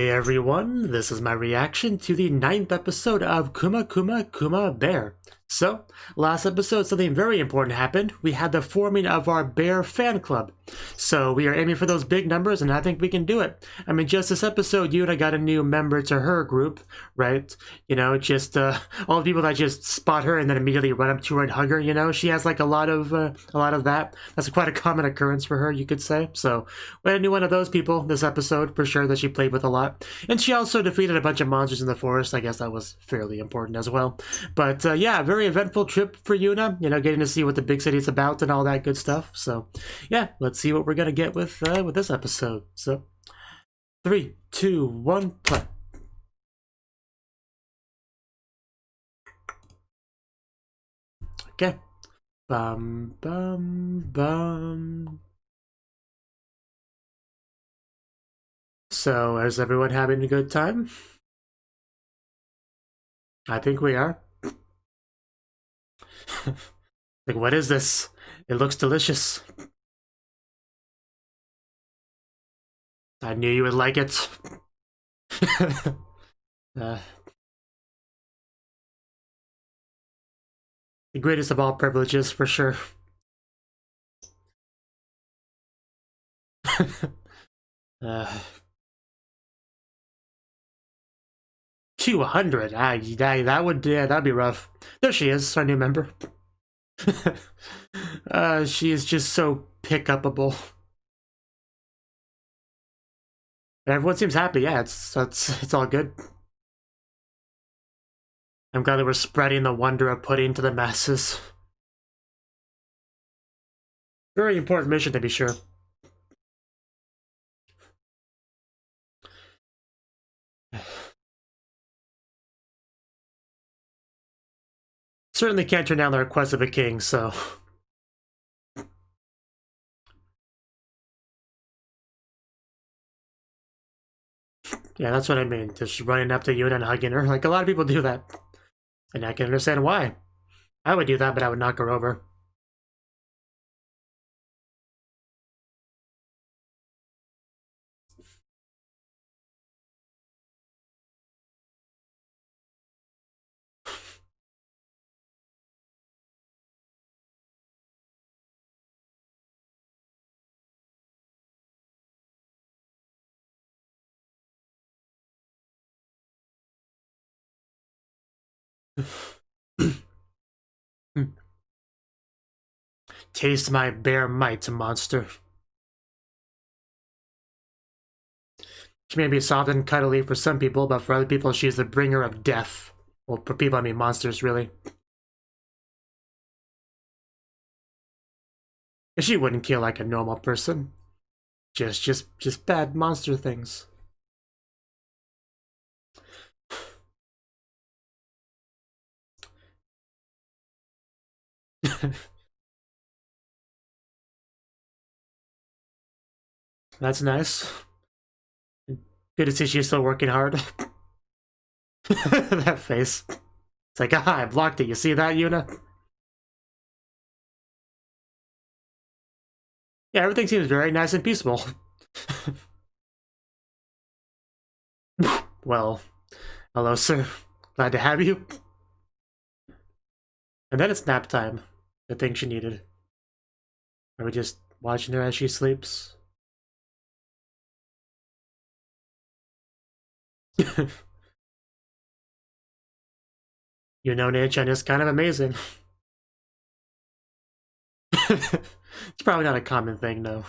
Hey everyone, this is my reaction to the 9th episode of Kuma Kuma Kuma Bear. So, last episode something very important happened. We had the forming of our bear fan club. So we are aiming for those big numbers and I think we can do it. I mean, just this episode, Yuna got a new member to her group, right? You know, just all the people that just spot her and then immediately run up to her and hug her, you know? She has like a lot of that. That's quite a common occurrence for her, you could say. So we had a new one of those people this episode, for sure, that she played with a lot. And she also defeated a bunch of monsters in the forest. I guess that was fairly important as well. But yeah, very eventful trip for Yuna, you know, getting to see what the big city's about and all that good stuff. So yeah, let's see what we're gonna get with this episode. So 3, 2, 1, play. Okay. Bum bum bum. So is everyone having a good time? I think we are. Like, what is this? It looks delicious. I knew you would like it. The greatest of all privileges, for sure. uh, 200? That would, yeah, that'd be rough. There she is, our new member. She is just so pick-upable. Everyone seems happy. Yeah, it's all good. I'm glad that we're spreading the wonder of pudding to the masses. Very important mission, to be sure. Certainly can't turn down the request of a king, so... Yeah, that's what I mean. Just running up to Yuna and hugging her. Like, a lot of people do that. And I can understand why. I would do that, but I would knock her over. Taste my bear might, monster. She may be soft and cuddly for some people, but for other people, she's the bringer of death. Well, for people, I mean monsters, really. And she wouldn't kill like a normal person. Just bad monster things. That's nice. Good to see she's still working hard. That face. It's like, ah, I blocked it. You see that, Yuna? Yeah, everything seems very nice and peaceful. Well, hello, sir. Glad to have you. And then it's nap time. The thing she needed. Are we just watching her as she sleeps? You know, Nichan is kind of amazing. It's probably not a common thing, though.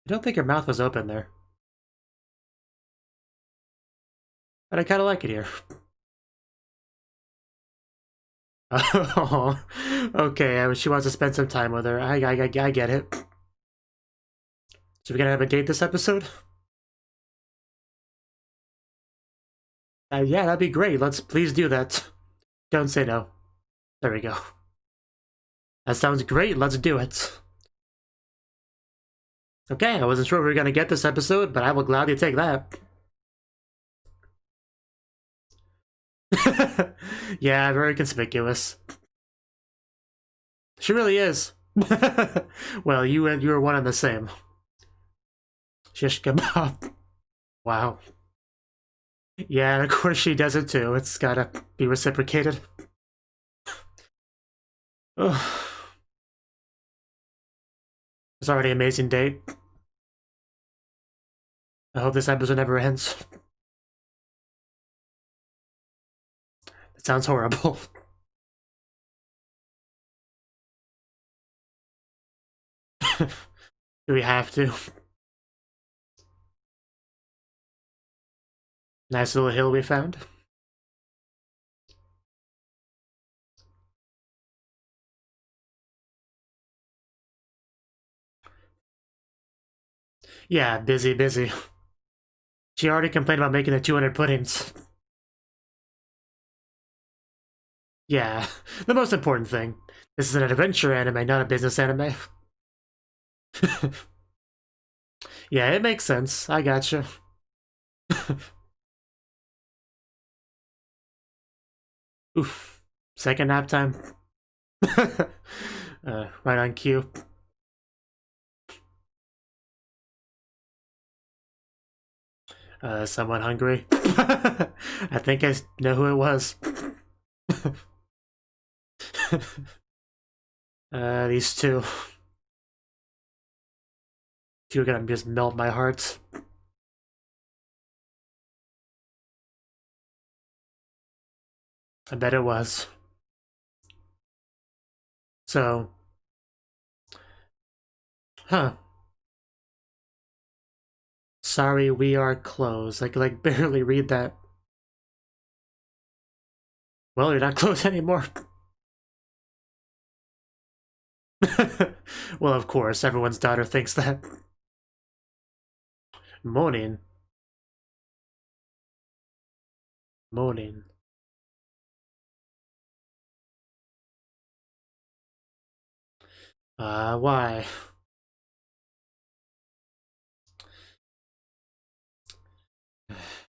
I don't think her mouth was open there. But I kind of like it here. Oh, okay, she wants to spend some time with her. I get it. So we're gonna have a date this episode? Yeah, that'd be great. Let's please do that. Don't say no. There we go. That sounds great. Let's do it. Okay, I wasn't sure we were gonna get this episode, but I will gladly take that. Yeah, very conspicuous. She really is. Well, you were one and the same. Shish kebab. Wow. Yeah, and of course she does it too. It's gotta be reciprocated. Ugh. It's already an amazing date. I hope this episode never ends. It sounds horrible. Do we have to? Nice little hill we found. Yeah, busy. She already complained about making the 200 puddings. Yeah, the most important thing. This is an adventure anime, not a business anime. Yeah, it makes sense. I gotcha. Oof. Second nap time. Right on cue. Someone hungry. I think I know who it was. These two. Two are gonna just melt my heart. I bet it was. So. Huh. Sorry, we are closed. I could like barely read that. Well, you're not closed anymore. Well, of course, everyone's daughter thinks that. Morning. Morning. Why?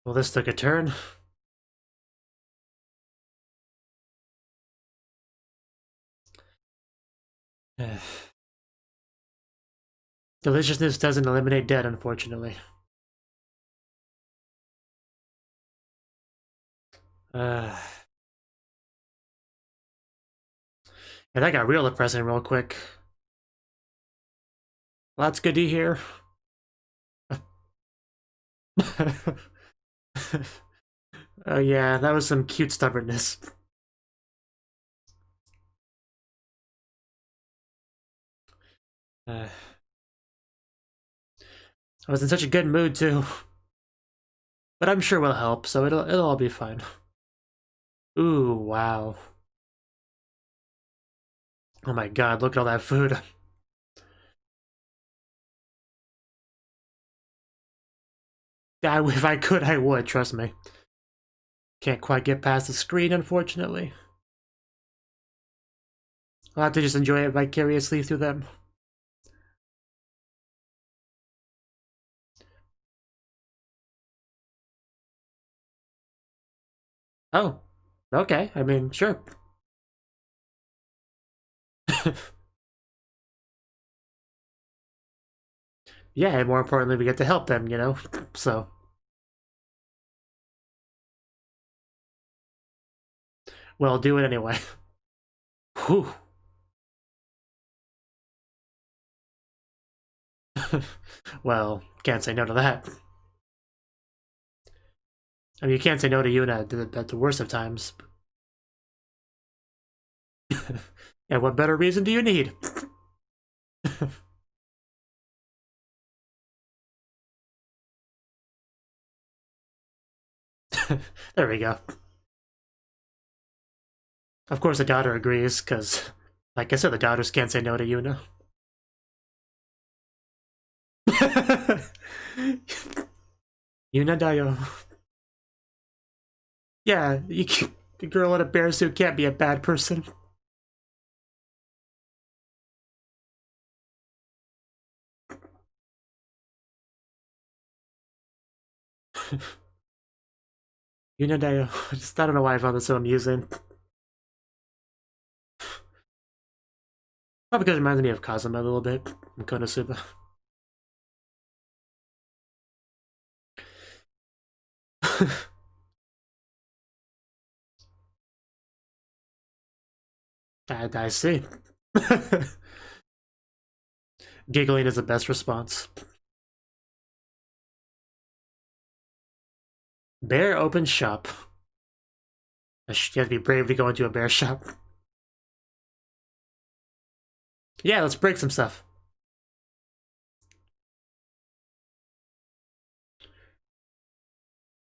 Well, this took a turn. Deliciousness doesn't eliminate debt, unfortunately. Yeah, that got real depressing real quick. Well, that's good to hear. Oh yeah, that was some cute stubbornness. I was in such a good mood too. But I'm sure we'll help, so it'll all be fine. Ooh, wow. Oh my god, look at all that food. If I could, I would, trust me. Can't quite get past the screen, unfortunately. I'll have to just enjoy it vicariously through them. Oh, okay, I mean, sure. Yeah, and more importantly, we get to help them, you know? So. Well, do it anyway. Whew. Well, can't say no to that. I mean, you can't say no to Yuna at the worst of times. And what better reason do you need? There we go. Of course, the daughter agrees, because, like I said, the daughters can't say no to Yuna. Yuna Dayo. Yeah, the girl in a bear suit can't be a bad person. Yuna Dayo. I don't know why I found this so amusing. Probably because it reminds me of Kazuma a little bit from Konosuba. I see. Giggling is the best response. Bear opens shop. You have to be brave to go into a bear shop. Yeah, let's break some stuff.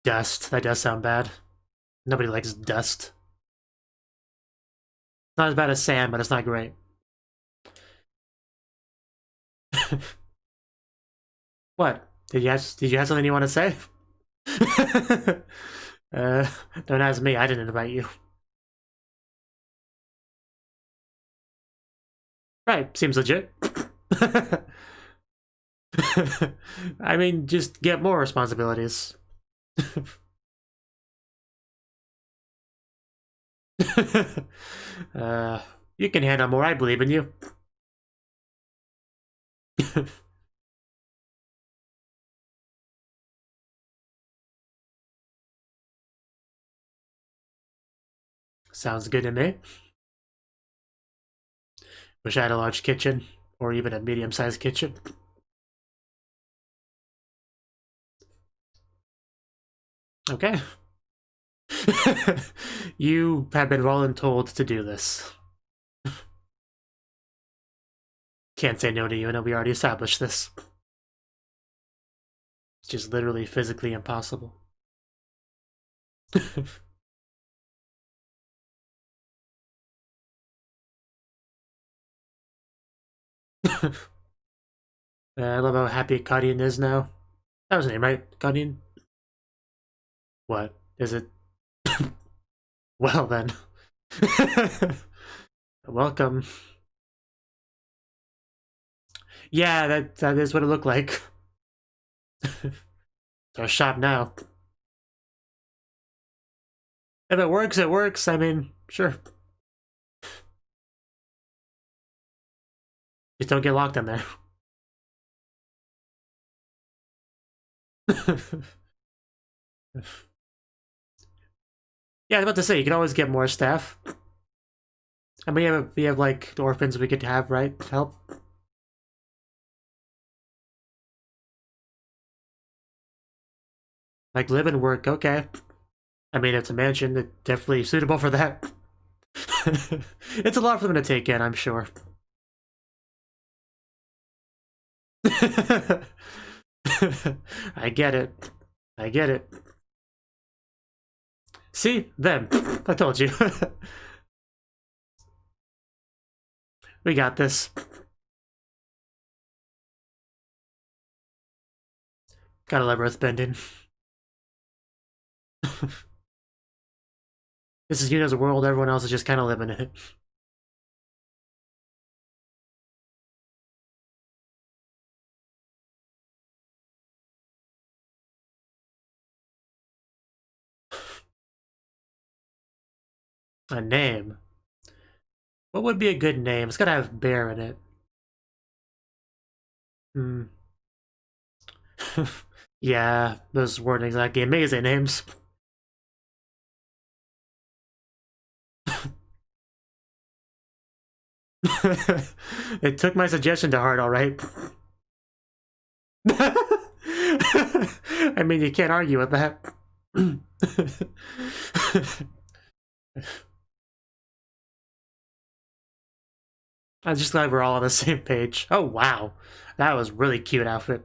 Dust. That does sound bad. Nobody likes dust. Not as bad as sand, but it's not great. What? Did you have something you want to say? Don't ask me. I didn't invite you. Right. Seems legit. I mean, just get more responsibilities. You can handle more. I believe in you. Sounds good to me. Wish I had a large kitchen, or even a medium-sized kitchen. Okay. You have been voluntold to do this. Can't say no to you, and we already established this. It's just literally physically impossible. I love how happy Guardian is now. That was his name, right? Guardian? What? Is it? Well then. Welcome. Yeah, that is what it looked like. It's our shop now. If it works, it works. I mean, sure. Just don't get locked in there. Yeah, I was about to say, you can always get more staff. And we have like the orphans we could have, right? Help. Like live and work, okay. I mean, it's a mansion, it's definitely suitable for that. It's a lot for them to take in, I'm sure. I get it. I get it. See? Them. I told you. We got this. Gotta love earthbending. This is Yuna's world, everyone else is just kind of living in it. A name. What would be a good name? It's gotta have bear in it. Hmm. Yeah, those weren't exactly amazing names. It took my suggestion to heart, alright. I mean, you can't argue with that. I'm just glad we're all on the same page. Oh, wow. That was really cute outfit.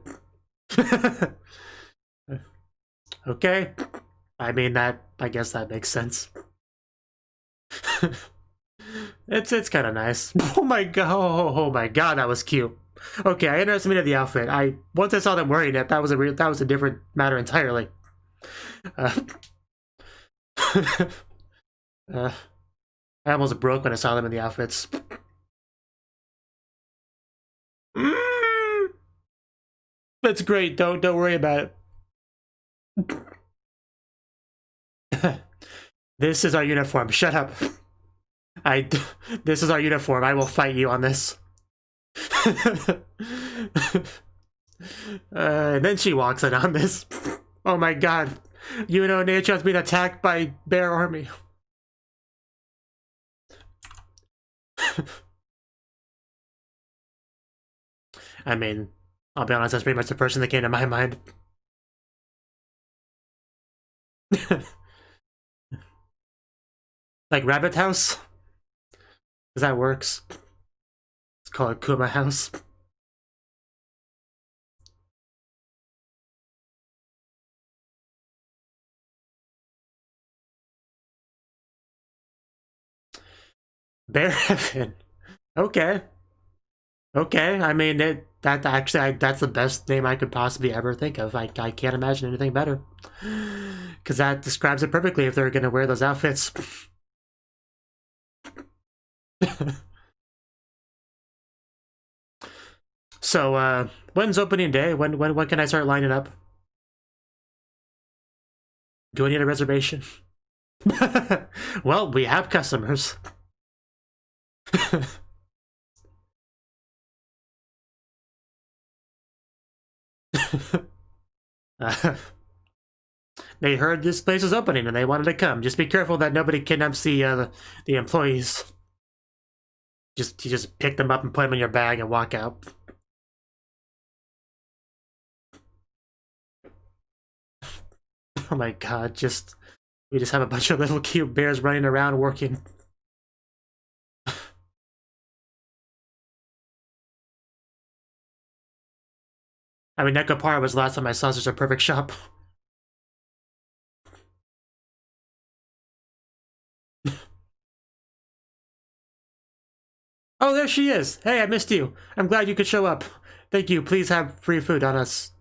Okay. I mean, I guess that makes sense. It's kind of nice. Oh my god! Oh my god, that was cute. Okay, I underestimated the outfit. Once I saw them wearing it, that was a different matter entirely. I almost broke when I saw them in the outfits. That's great. Don't worry about it. This is our uniform. Shut up. This is our uniform. I will fight you on this. And then she walks in on this. Oh my god. Nature has been attacked by bear army. I mean, I'll be honest, that's pretty much the person that came to my mind. Like Rabbit House? Because that works. Let's call it Kuma House. Bear Heaven. Okay. Okay, I mean, that's the best name I could possibly ever think of. I can't imagine anything better. Because that describes it perfectly if they're going to wear those outfits. So, when's opening day? When can I start lining up? Do I need a reservation? Well, we have customers. They heard this place was opening and they wanted to come. Just be careful that nobody kidnaps the employees. You just pick them up and put them in your bag and walk out. Oh my god, we just have a bunch of little cute bears running around working. I mean, Nekopara was the last time I saw such a perfect shop. Oh, there she is! Hey, I missed you! I'm glad you could show up. Thank you, please have free food on us.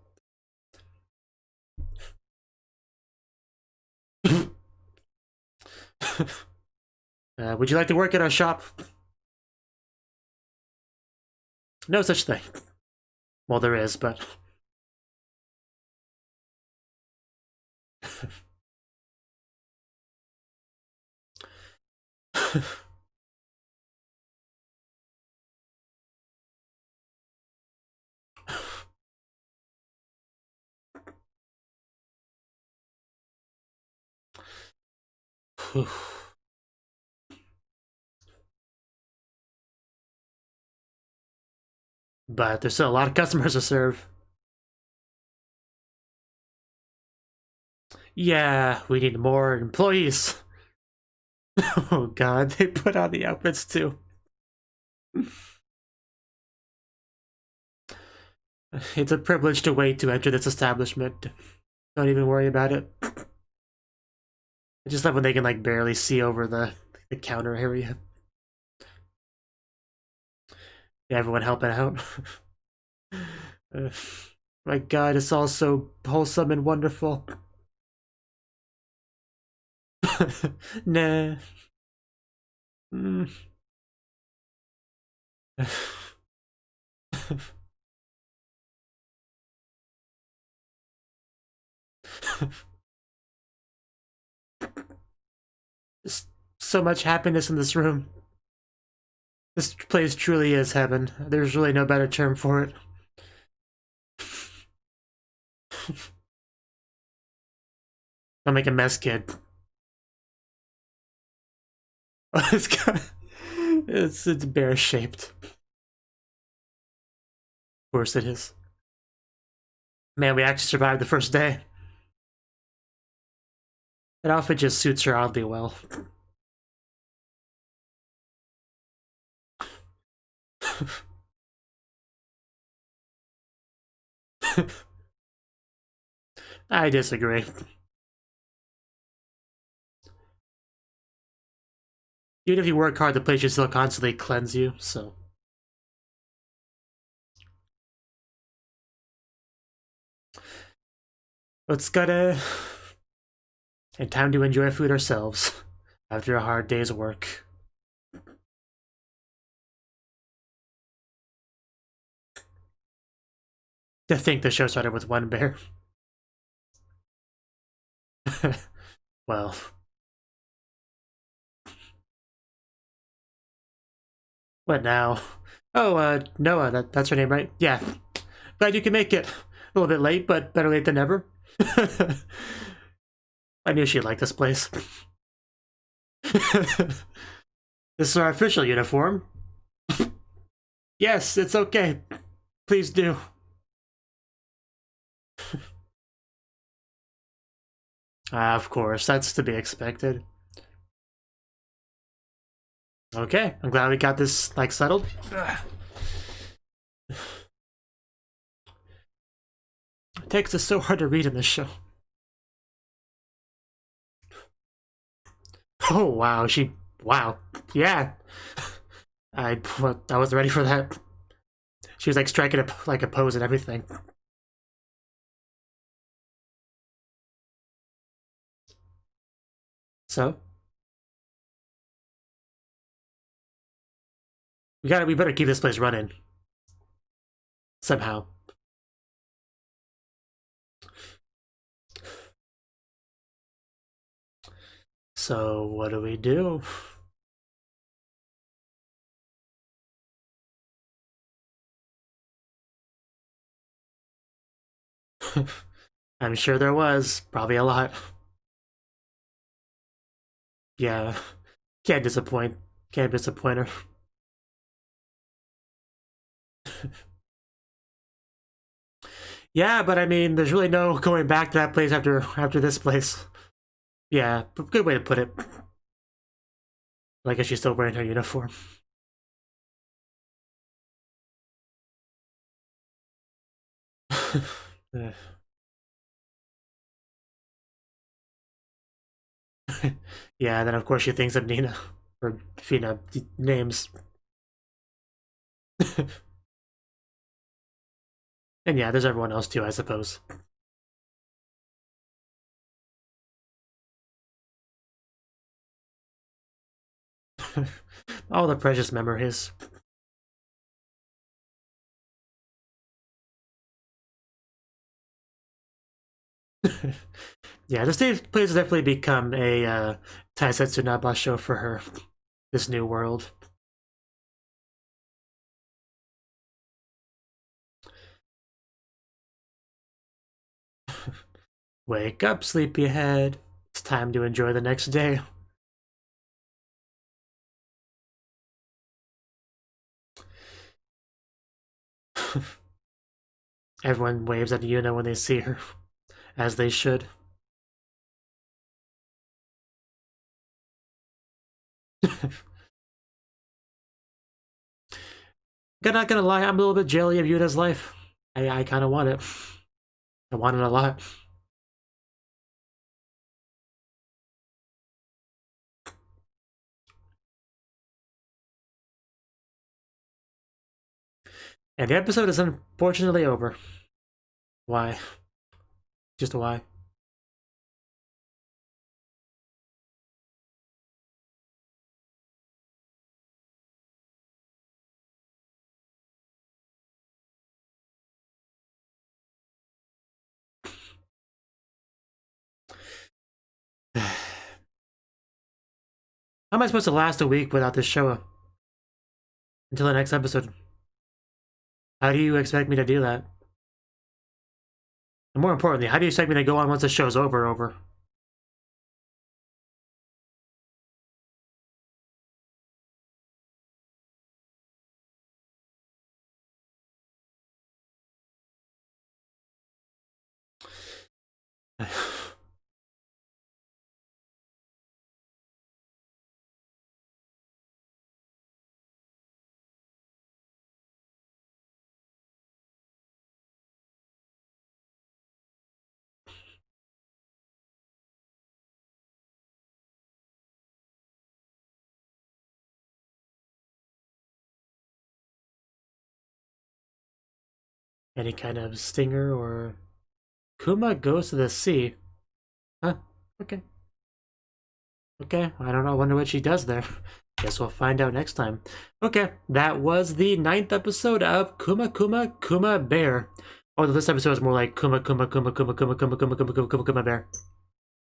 Would you like to work at our shop? No such thing. Well, there is, but... But there's still a lot of customers to serve. Yeah, we need more employees. Oh god, they put on the outfits too. It's a privilege to wait to enter this establishment. Don't even worry about it. I just love when they can like barely see over the counter area. Yeah, everyone helping out. My god, it's all so wholesome and wonderful. Nah. Mm. There's so much happiness in this room. This place truly is heaven. There's really no better term for it. Don't make a mess, kid. It's bear shaped. Of course it is. Man, we actually survived the first day. That outfit just suits her oddly well. I disagree. Even if you work hard, the place should still constantly cleanse you, so... Let's gotta... And time to enjoy food ourselves after a hard day's work. To think the show started with one bear. Well... What now? Oh, Noah, that's her name, right? Yeah. Glad you can make it. A little bit late, but better late than never. I knew she'd like this place. This is our official uniform. Yes, it's okay. Please do. Of course, that's to be expected. Okay, I'm glad we got this, like, settled. Text is so hard to read in this show. Oh, wow, wow. Yeah. I wasn't ready for that. She was, like, striking a pose and everything. So? We better keep this place running. Somehow. So, what do we do? I'm sure there was. Probably a lot. Yeah. Can't disappoint. Can't disappoint her. Yeah, but I mean, there's really no going back to that place after this place. Yeah, good way to put it. I guess she's still wearing her uniform. Yeah, and then of course she thinks of Nina or Fina names. And yeah, there's everyone else too, I suppose. All the precious memories. Yeah, this place has definitely become a Taisetsu Naba show for her. This new world. Wake up, sleepyhead. It's time to enjoy the next day. Everyone waves at Yuna when they see her, as they should. Not gonna lie, I'm a little bit jelly of Yuna's life. I kind of want it. I want it a lot. And the episode is unfortunately over. Why? Just why? How am I supposed to last a week without this show? Until the next episode? How do you expect me to do that? And more importantly, how do you expect me to go on once the show's over? Any kind of stinger or... Kuma goes to the sea. Huh? Okay. Okay, I don't know. I wonder what she does there. Guess we'll find out next time. Okay, that was the 9th episode of Kuma Kuma Kuma Bear. Although this episode is more like Kuma Kuma Kuma Kuma Kuma Kuma Kuma Kuma Kuma Kuma Kuma Bear.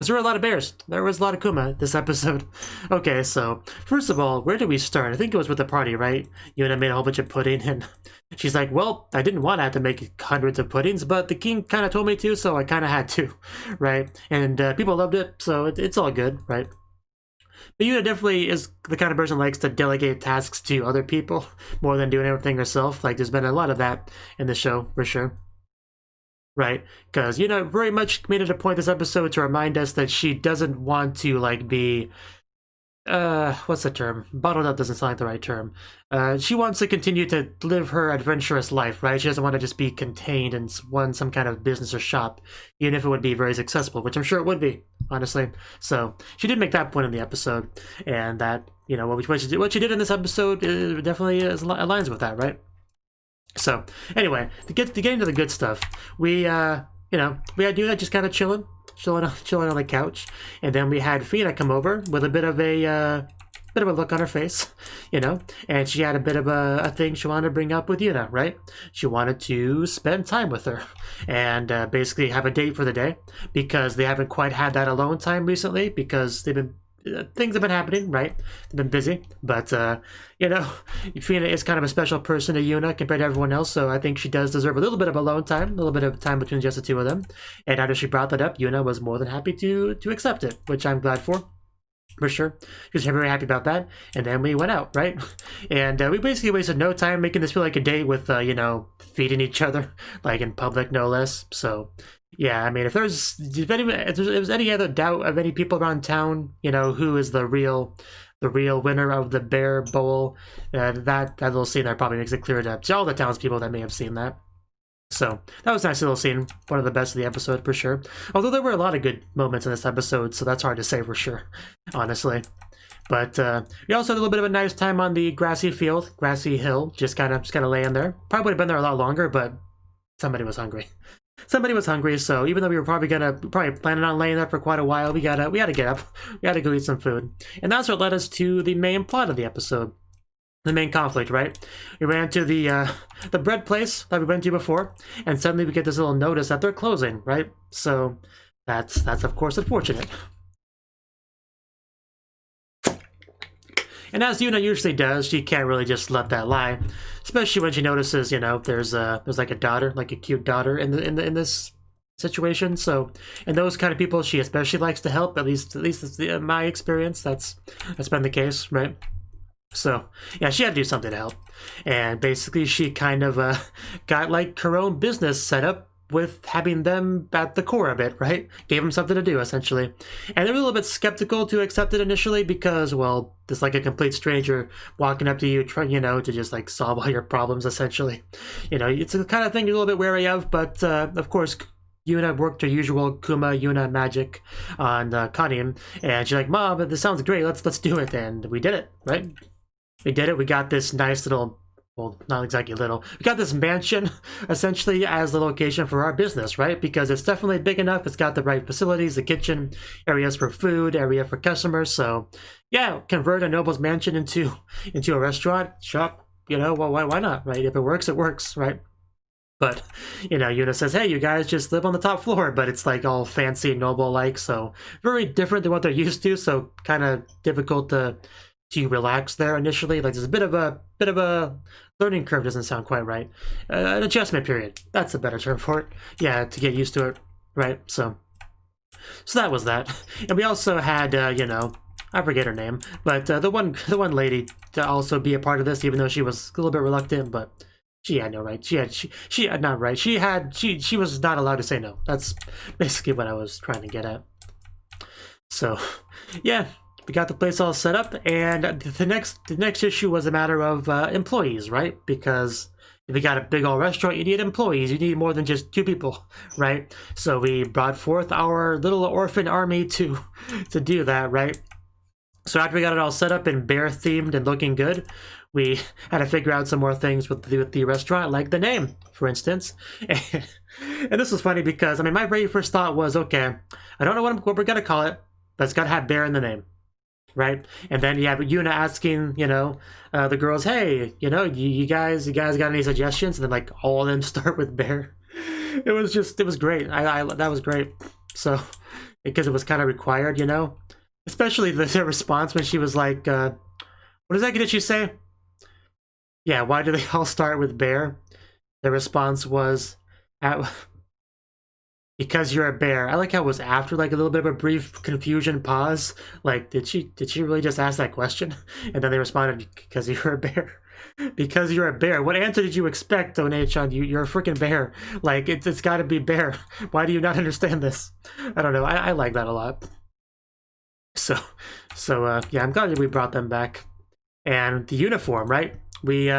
Because there were a lot of bears. There was a lot of Kuma this episode. Okay, so first of all, where did we start? I think it was with the party, right? Yuna made a whole bunch of pudding, and she's like, well, I didn't want to have to make hundreds of puddings, but the king kind of told me to, so I kind of had to, right? And people loved it, so it's all good, right? But Yuna definitely is the kind of person who likes to delegate tasks to other people more than doing everything herself. Like, there's been a lot of that in the show, for sure. Right, because Yuna very much made it a point this episode to remind us that she doesn't want to, like, be, what's the term? Bottled up doesn't sound like the right term. She wants to continue to live her adventurous life, right? She doesn't want to just be contained in some kind of business or shop, even if it would be very successful, which I'm sure it would be, honestly. So she did make that point in the episode, and that, what she did in this episode definitely aligns with that, right? So anyway, to get into the good stuff, we had Yuna just kind of chilling on the couch, and then we had Fina come over with a bit of a look on her face, and she had a bit of a thing she wanted to bring up with Yuna, right? She wanted to spend time with her and basically have a date for the day, because they haven't quite had that alone time recently, because things have been happening, right? They've been busy, but Fina is kind of a special person to Yuna compared to everyone else, so I think she does deserve a little bit of alone time, a little bit of time between just the two of them. And after she brought that up, Yuna was more than happy to accept it, which I'm glad for sure. She was very happy about that, and then we went out, right? And we basically wasted no time making this feel like a date with, feeding each other, like in public, no less. So yeah, I mean, if there's any other doubt of any people around town, who is the real winner of the bear bowl, that little scene there probably makes it clear to all the townspeople that may have seen that. So that was a nice little scene, one of the best of the episode for sure. Although there were a lot of good moments in this episode, so that's hard to say for sure, honestly. But we also had a little bit of a nice time on the grassy hill, just kind of laying there. Probably would have been there a lot longer, but somebody was hungry. So even though we were probably planning on laying there for quite a while, we had to get up. We had to go eat some food. And that's what led us to the main plot of the episode. The main conflict, right? We ran to the bread place that we went to before, and suddenly we get this little notice that they're closing, right? So that's of course unfortunate. And as Yuna usually does, she can't really just let that lie, especially when she notices, there's like a daughter, like a cute daughter in this situation. So, and those kind of people she especially likes to help. At least it's my experience. That's been the case, right? So yeah, she had to do something to help, and basically she kind of got like her own business set up with having them at the core of it, right? Gave them something to do, essentially. And they were a little bit skeptical to accept it initially because, well, there's like a complete stranger walking up to you, trying, to just like solve all your problems, essentially. It's the kind of thing you're a little bit wary of, but of course, Yuna worked her usual Yuna magic on Kanin, and she's like, Mom, this sounds great, let's do it, and we did it, right? We did it, we got this nice little, well, not exactly little, we got this mansion essentially as the location for our business, right? Because it's definitely big enough, it's got the right facilities, the kitchen, areas for food, area for customers, so yeah, convert a noble's mansion into a restaurant, shop, why not, right? If it works, right? But, Yuna says, hey, you guys just live on the top floor, but it's like all fancy and noble-like, so very different than what they're used to, so kind of difficult to relax there initially. Like there's a bit of a learning curve, doesn't sound quite right. An adjustment period. That's a better term for it. Yeah, to get used to it, right? So that was that. And we also had, I forget her name, but the one lady to also be a part of this, even though she was a little bit reluctant, but she had no right. She had not right. She was not allowed to say no. That's basically what I was trying to get at. So, yeah. We got the place all set up, and the next issue was a matter of employees, right? Because if you got a big old restaurant, you need employees. You need more than just 2 people, right? So we brought forth our little orphan army to do that, right? So after we got it all set up and bear themed and looking good, we had to figure out some more things with the restaurant, like the name, for instance. And this was funny because, I mean, my very first thought was, okay, I don't know what we're gonna call it, but it's gotta have bear in the name. Right, and then you have Yuna asking, the girls, hey, you guys got any suggestions? And then like all of them start with bear. It was great. That was great. So, because it was kind of required, you know? Especially the response when she was like, what exactly did she say? Yeah, why do they all start with bear? The response was, because you're a bear. I like how it was after like a little bit of a brief confusion pause. Like, did she really just ask that question? And then they responded, because you're a bear. Because you're a bear. What answer did you expect, Donation? You're a freaking bear. Like, it's got to be bear. Why do you not understand this? I don't know. I like that a lot. So yeah, I'm glad that we brought them back. And the uniform, right? We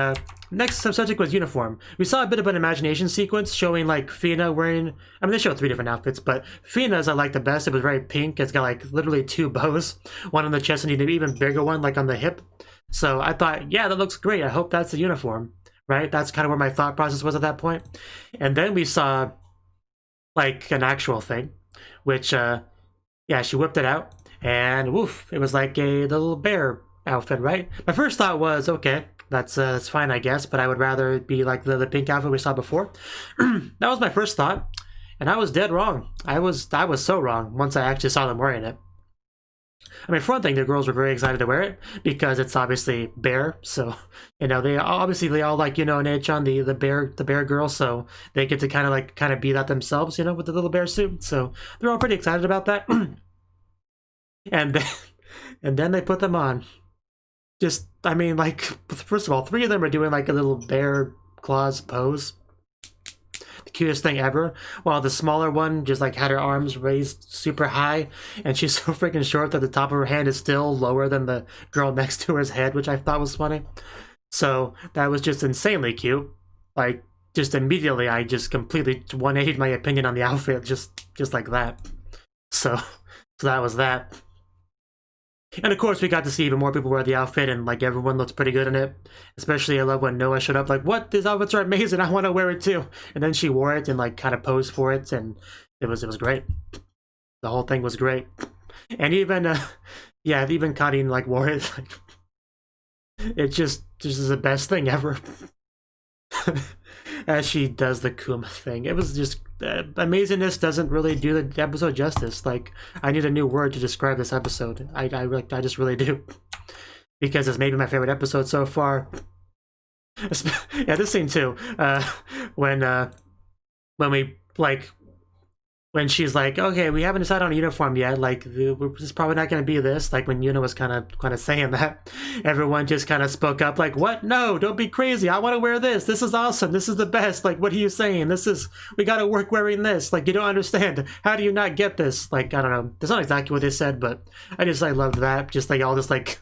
next subject was uniform. We saw a bit of an imagination sequence showing like Fina wearing, I mean, they showed 3 different outfits, but Fina's I like the best. It was very pink. It's got like literally 2 bows, one on the chest and an even bigger one like on the hip. So I thought, yeah, that looks great. I hope that's the uniform, right? That's kind of where my thought process was at that point. And then we saw like an actual thing, which yeah, she whipped it out and woof, it was like a little bear outfit, right? My first thought was, okay, that's fine, I guess, but I would rather it be like the pink outfit we saw before. That was my first thought, and I was dead wrong. I was so wrong once I actually saw them wearing it. I mean, for one thing, the girls were very excited to wear it because it's obviously bear, so you know they all like, you know, Nechan, the bear girl, so they get to kind of be that themselves, you know, with the little bear suit. So they're all pretty excited about that. And then they put them on. Just, I mean, like, first of all, 3 of them are doing like a little bear claws pose. The cutest thing ever. While the smaller one just like had her arms raised super high, and she's so freaking short that the top of her hand is still lower than the girl next to her's head, which I thought was funny. So that was just insanely cute. Like, just immediately I just completely 180'd my opinion on the outfit just like that. So that was that. And of course, we got to see even more people wear the outfit, and like everyone looks pretty good in it. Especially, I love when Noah showed up, like, "What? These outfits are amazing! I want to wear it too!" And then she wore it and like kind of posed for it, and it was great. The whole thing was great, and even yeah, even Karin like wore it. Like, it just is the best thing ever. As she does the Kuma thing, it was just amazingness doesn't really do the episode justice. Like, I need a new word to describe this episode. I just really do, because it's maybe my favorite episode so far. Yeah, this scene too. When we like, when she's like, okay, we haven't decided on a uniform yet, like, it's probably not going to be this. Like, when Yuna was kind of saying that, everyone just kind of spoke up, like, what? No, don't be crazy. I want to wear this. This is awesome. This is the best. Like, what are you saying? We got to work wearing this. Like, you don't understand. How do you not get this? Like, I don't know. That's not exactly what they said, but I loved that. Just, like, all this, like,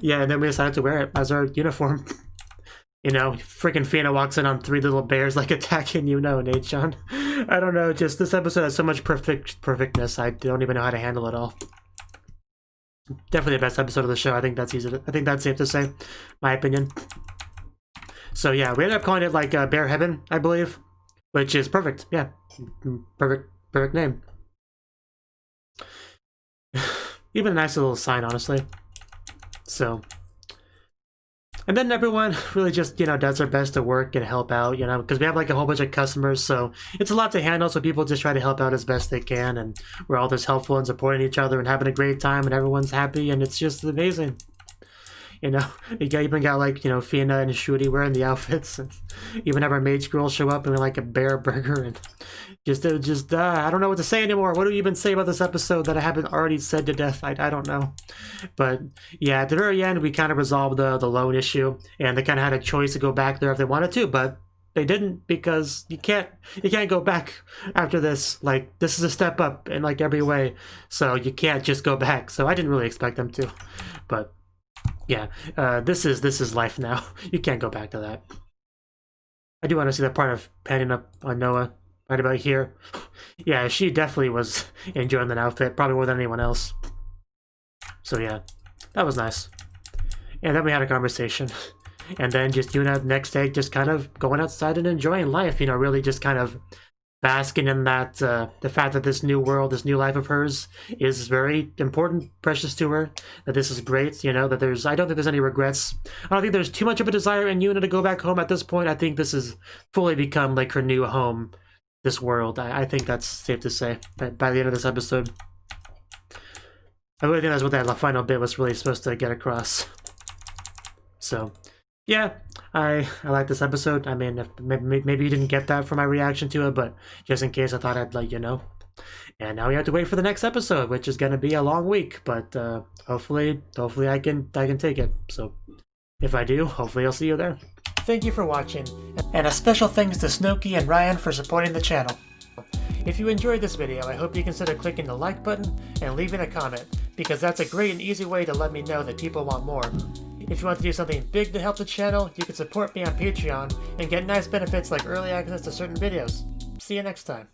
yeah, and then we decided to wear it as our uniform. You know, freaking Fina walks in on 3 little bears, like, attacking, you know, Nechan. I don't know, just this episode has so much perfectness, I don't even know how to handle it all. Definitely the best episode of the show. I think that's safe to say, my opinion. So yeah, we ended up calling it, like, Bear Heaven, I believe, which is perfect. Yeah, perfect name. Even a nice little sign, honestly. So... And then everyone really just, you know, does their best to work and help out, you know, because we have like a whole bunch of customers, so it's a lot to handle, so people just try to help out as best they can, and we're all just helpful and supporting each other and having a great time, and everyone's happy, and it's just amazing. You know, we even got like, you know, Fina and Shuri wearing the outfits, and even have our mage girl show up in like a bear burger, and just I don't know what to say anymore. What do we even say about this episode that I haven't already said to death? I don't know. But yeah, at the very end, we kind of resolved the loan issue, and they kind of had a choice to go back there if they wanted to, but they didn't, because you can't go back after this. Like, this is a step up in like every way, so you can't just go back. So I didn't really expect them to, but yeah, this is life now. You can't go back to that. I do want to see that part of panning up on Noah right about here. Yeah, she definitely was enjoying that outfit, probably more than anyone else. So yeah, that was nice. And then we had a conversation. And then just Yuna next day just kind of going outside and enjoying life, you know, really just kind of basking in that, the fact that this new world, this new life of hers is very important, precious to her, that this is great, you know, that I don't think there's any regrets. I don't think there's too much of a desire in Yuna to go back home at this point. I think this has fully become like her new home, this world. I think that's safe to say by the end of this episode. I really think that's what that final bit was really supposed to get across. So, yeah, I like this episode. I mean, maybe you didn't get that from my reaction to it, but just in case, I thought I'd let you know. And now we have to wait for the next episode, which is going to be a long week, but hopefully I can take it. So, if I do, hopefully I'll see you there. Thank you for watching, and a special thanks to Cnouki and Ryan for supporting the channel. If you enjoyed this video, I hope you consider clicking the like button and leaving a comment, because that's a great and easy way to let me know that people want more. If you want to do something big to help the channel, you can support me on Patreon and get nice benefits like early access to certain videos. See you next time.